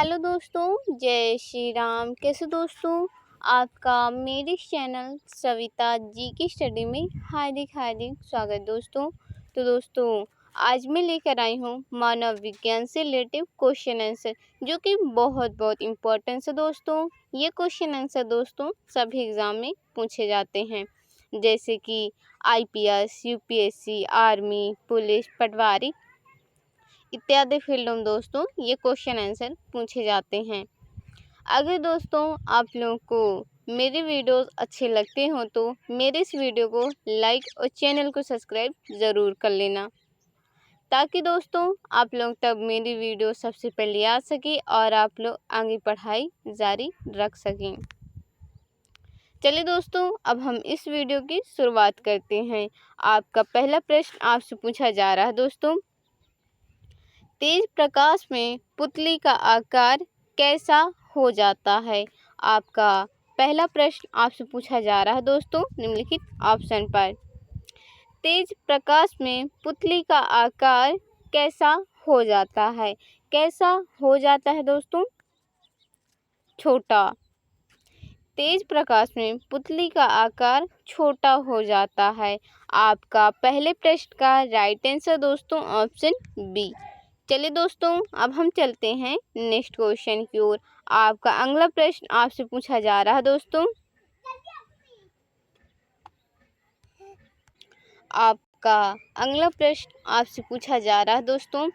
Hello दोस्तों, जय श्री राम। कैसे दोस्तों? आपका मेरे चैनल सविता जी की स्टडी में हार्दिक हार्दिक स्वागत दोस्तों। तो दोस्तों, आज मैं लेकर आई हूँ मानव विज्ञान से रिलेटिव क्वेश्चन आंसर, जो कि बहुत इम्पोर्टेंट है दोस्तों। ये क्वेश्चन आंसर दोस्तों सभी एग्ज़ाम में पूछे जाते हैं, जैसे कि IPS, UPSC, आर्मी, पुलिस, पटवारी इत्यादि फील्डों में दोस्तों ये क्वेश्चन आंसर पूछे जाते हैं। अगर दोस्तों आप लोगों को मेरे वीडियोस अच्छे लगते हो तो मेरे इस वीडियो को लाइक और चैनल को सब्सक्राइब ज़रूर कर लेना, ताकि दोस्तों आप लोग तब मेरी वीडियो सबसे पहले आ सके और आप लोग आगे पढ़ाई जारी रख सकें। चलिए दोस्तों, अब हम इस वीडियो की शुरुआत करते हैं। आपका पहला प्रश्न आपसे पूछा जा रहा है दोस्तों, तेज प्रकाश में पुतली का आकार कैसा हो जाता है? आपका पहला प्रश्न आपसे पूछा जा रहा है दोस्तों निम्नलिखित ऑप्शन पर। तेज प्रकाश में पुतली का आकार कैसा हो जाता है? कैसा हो जाता है दोस्तों? छोटा। तेज प्रकाश में पुतली का आकार छोटा हो जाता है। आपका पहले प्रश्न का राइट आंसर दोस्तों ऑप्शन बी। चलिए दोस्तों, अब हम चलते हैं नेक्स्ट क्वेश्चन की ओर। आपका अगला प्रश्न आपसे पूछा जा रहा है दोस्तों, आपका अगला प्रश्न आपसे पूछा जा रहा है दोस्तों,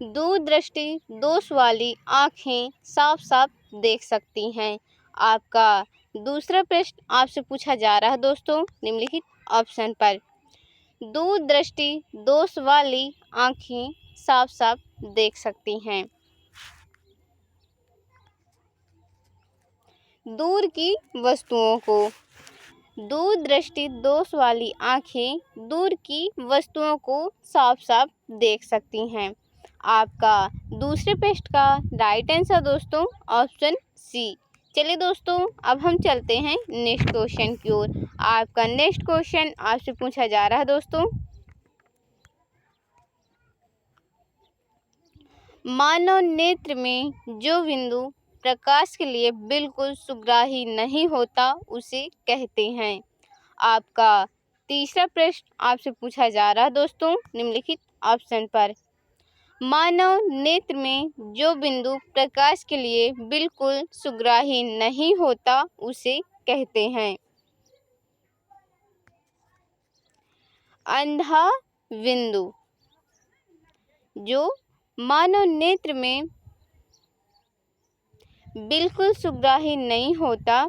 दूरदृष्टि दोष वाली आँखें साफ साफ देख सकती हैं। आपका दूसरा प्रश्न आपसे पूछा जा रहा है दोस्तों निम्नलिखित ऑप्शन पर। दूरदृष्टि दोष वाली आँखें साफ साफ देख सकती हैं। दूर की वस्तुओं को। दूरदृष्टि दोष वाली आँखें दूर की वस्तुओं को साफ साफ देख सकती हैं। आपका दूसरे प्रश्न का राइट आंसर दोस्तों ऑप्शन सी। चलिए दोस्तों, अब हम चलते हैं नेक्स्ट क्वेश्चन की ओर। आपका नेक्स्ट क्वेश्चन आपसे पूछा जा रहा है दोस्तों, मानव नेत्र में जो बिंदु प्रकाश के लिए बिल्कुल सुग्राही नहीं होता उसे कहते हैं। आपका तीसरा प्रश्न आपसे पूछा जा रहा है दोस्तों निम्नलिखित ऑप्शन पर। मानव नेत्र में जो बिंदु प्रकाश के लिए बिल्कुल सुग्राही नहीं होता उसे कहते हैं। अंधा बिंदु। जो मानव नेत्र में बिल्कुल सुग्राही नहीं होता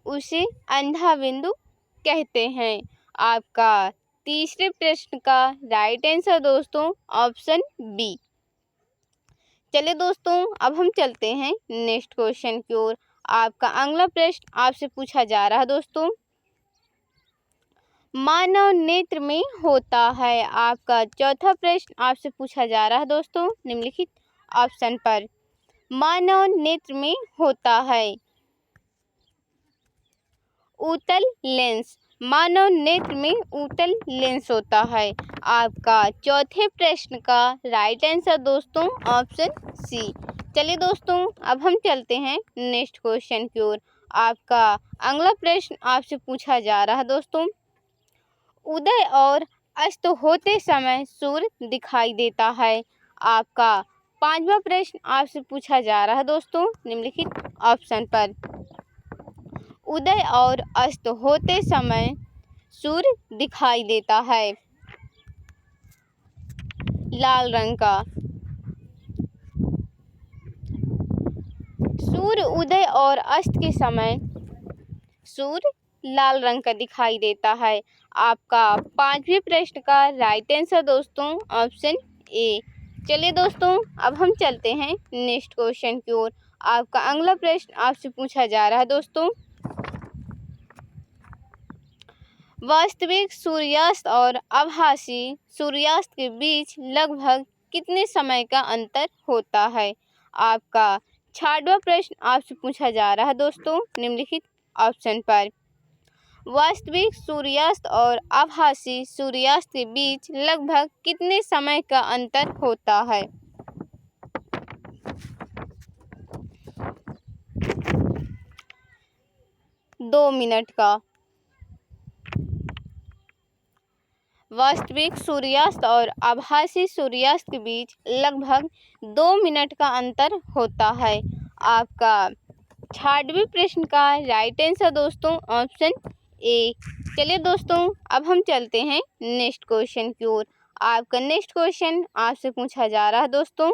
उसे अंधा बिंदु कहते हैं। आपका तीसरे प्रश्न का राइट आंसर दोस्तों ऑप्शन बी। चलिए दोस्तों, अब हम चलते हैं नेक्स्ट क्वेश्चन की ओर। आपका अगला प्रश्न आपसे पूछा जा रहा है दोस्तों, मानव नेत्र में होता है। आपका चौथा प्रश्न आपसे पूछा जा रहा है दोस्तों निम्नलिखित ऑप्शन पर। मानव नेत्र में होता है उत्तल लेंस। मानव नेत्र में उत्तल लेंस होता है। आपका चौथे प्रश्न का राइट आंसर दोस्तों ऑप्शन सी। चलिए दोस्तों, अब हम चलते हैं नेक्स्ट क्वेश्चन की ओर। आपका अगला प्रश्न आपसे पूछा जा रहा है दोस्तों, उदय और अस्त होते समय सूर्य दिखाई देता है। आपका पांचवा प्रश्न आपसे पूछा जा रहा है दोस्तों निम्नलिखित ऑप्शन पर। उदय और अस्त होते समय सूर्य दिखाई देता है लाल रंग का। सूर्य उदय और अस्त के समय सूर्य लाल रंग का दिखाई देता है। आपका पांचवें प्रश्न का राइट आंसर दोस्तों ऑप्शन ए। चलिए दोस्तों, अब हम चलते हैं नेक्स्ट क्वेश्चन की ओर। आपका अगला प्रश्न आपसे पूछा जा रहा है दोस्तों, वास्तविक सूर्यास्त और आभासी सूर्यास्त के बीच लगभग कितने समय का अंतर होता है? आपका छठवां प्रश्न आपसे पूछा जा रहा है दोस्तों निम्नलिखित ऑप्शन पर। वास्तविक सूर्यास्त और आभासी सूर्यास्त के बीच लगभग कितने समय का अंतर होता है? 2 मिनट का। वास्तविक सूर्यास्त और आभासी सूर्यास्त के बीच लगभग 2 मिनट का अंतर होता है। आपका 68वें प्रश्न का राइट आंसर दोस्तों ऑप्शन ए। चलिए दोस्तों अब हम चलते हैं नेक्स्ट क्वेश्चन की ओर। आपका नेक्स्ट क्वेश्चन आपसे पूछा जा रहा है दोस्तों,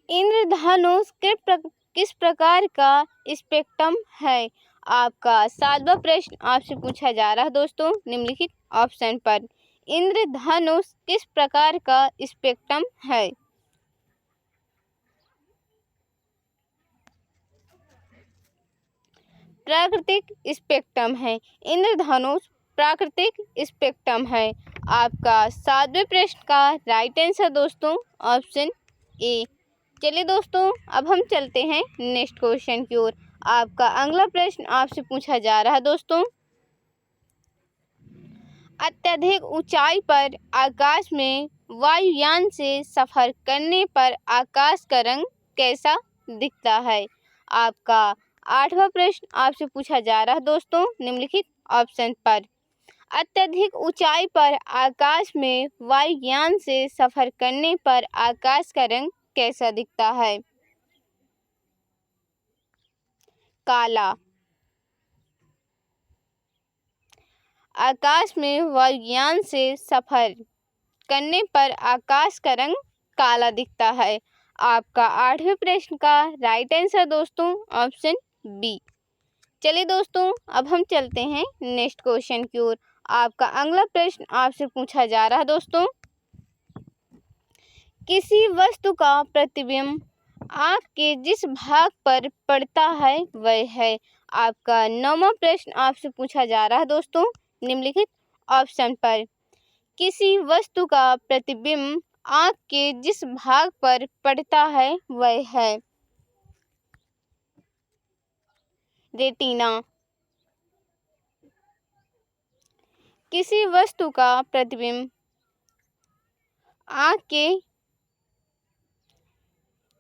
इंद्रधनुष किस प्रकार का स्पेक्ट्रम है। आपका 7वां प्रश्न आपसे पूछा जा रहा है दोस्तों निम्नलिखित ऑप्शन पर। इंद्रधनुष किस प्रकार का स्पेक्ट्रम है। प्राकृतिक स्पेक्ट्रम है। इंद्रधनुष प्राकृतिक स्पेक्ट्रम है। आपका 7वें प्रश्न का राइट आंसर दोस्तों ऑप्शन ए। चलिए दोस्तों अब हम चलते हैं नेक्स्ट क्वेश्चन की ओर। आपका अगला प्रश्न आपसे पूछा जा रहा है दोस्तों, अत्यधिक ऊंचाई पर आकाश में वायुयान से सफर करने पर आकाश का रंग कैसा दिखता है। आपका 8वां प्रश्न आपसे पूछा जा रहा है दोस्तों निम्नलिखित ऑप्शन पर। अत्यधिक ऊंचाई पर आकाश में वायुयान से सफर करने पर आकाश का रंग कैसा दिखता है। काला। आकाश में वायुयान से सफर करने पर आकाश का रंग काला दिखता है। आपका 8वें प्रश्न का राइट आंसर दोस्तों ऑप्शन बी। चलिए दोस्तों अब हम चलते हैं नेक्स्ट क्वेश्चन की ओर। आपका अगला प्रश्न आपसे पूछा जा रहा है दोस्तों, किसी वस्तु का प्रतिबिंब आँख के जिस भाग पर पड़ता है वह है। आपका 9वां प्रश्न आपसे पूछा जा रहा है दोस्तों निम्नलिखित ऑप्शन पर। किसी वस्तु का प्रतिबिंब आँख के जिस भाग पर पड़ता है वह है रेटिना। किसी वस्तु का प्रतिबिंब आँख के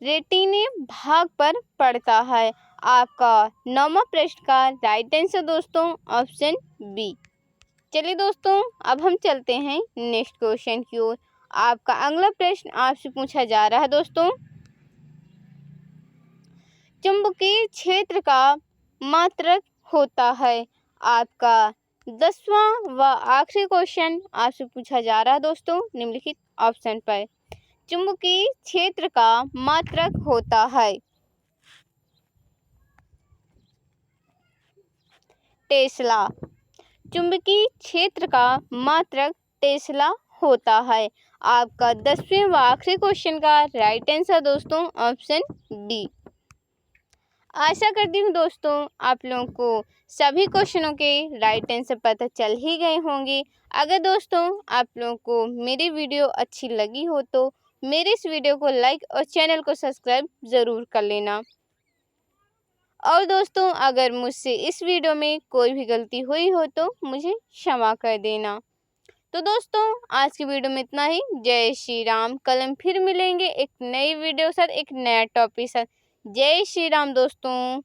रेटिने भाग पर पड़ता है। आपका 9वां प्रश्न का राइट आंसर दोस्तों ऑप्शन बी। चलिए दोस्तों अब हम चलते हैं नेक्स्ट क्वेश्चन की ओर। आपका अगला प्रश्न आपसे पूछा जा रहा है दोस्तों, चुंबकीय क्षेत्र का मात्रक होता है। आपका 10वां व आखिरी क्वेश्चन आपसे पूछा जा रहा है दोस्तों निम्नलिखित ऑप्शन पर। चुंबकीय क्षेत्र का मात्रक होता है टेस्ला। चुंबकीय क्षेत्र का मात्रक टेस्ला होता है। आपका 10वें व आखिरी क्वेश्चन का राइट आंसर दोस्तों ऑप्शन डी। आशा करती हूँ दोस्तों आप लोगों को सभी क्वेश्चनों के राइट आंसर पता चल ही गए होंगे। अगर दोस्तों आप लोगों को मेरी वीडियो अच्छी लगी हो तो मेरे इस वीडियो को लाइक और चैनल को सब्सक्राइब ज़रूर कर लेना। और दोस्तों अगर मुझसे इस वीडियो में कोई भी गलती हुई हो तो मुझे क्षमा कर देना। तो दोस्तों आज की वीडियो में इतना ही। जय श्री राम। कल हम फिर मिलेंगे एक नई वीडियो साथ, एक नया टॉपिक साथ। जय श्री राम दोस्तों।